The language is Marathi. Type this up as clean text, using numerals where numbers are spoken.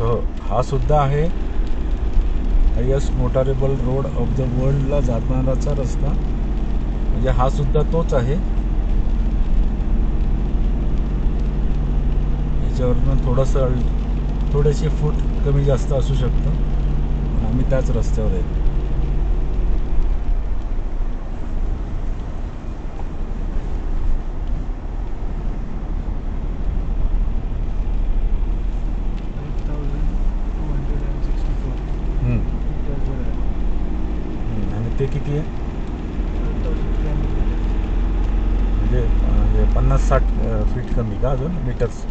सो हा सुद्धा आहे हायेस्ट मोटारेबल रोड ऑफ द वर्ल्डला जाणाराचा रस्ता, म्हणजे हा सुद्धा तोच आहे. याच्यावरनं थोडेसे फूट कमी जास्त असू शकतं, पण आम्ही त्याच रस्त्यावर आहे. आणि ते किती आहे म्हणजे 50-60 फीट कमी का अजून मीटर्स.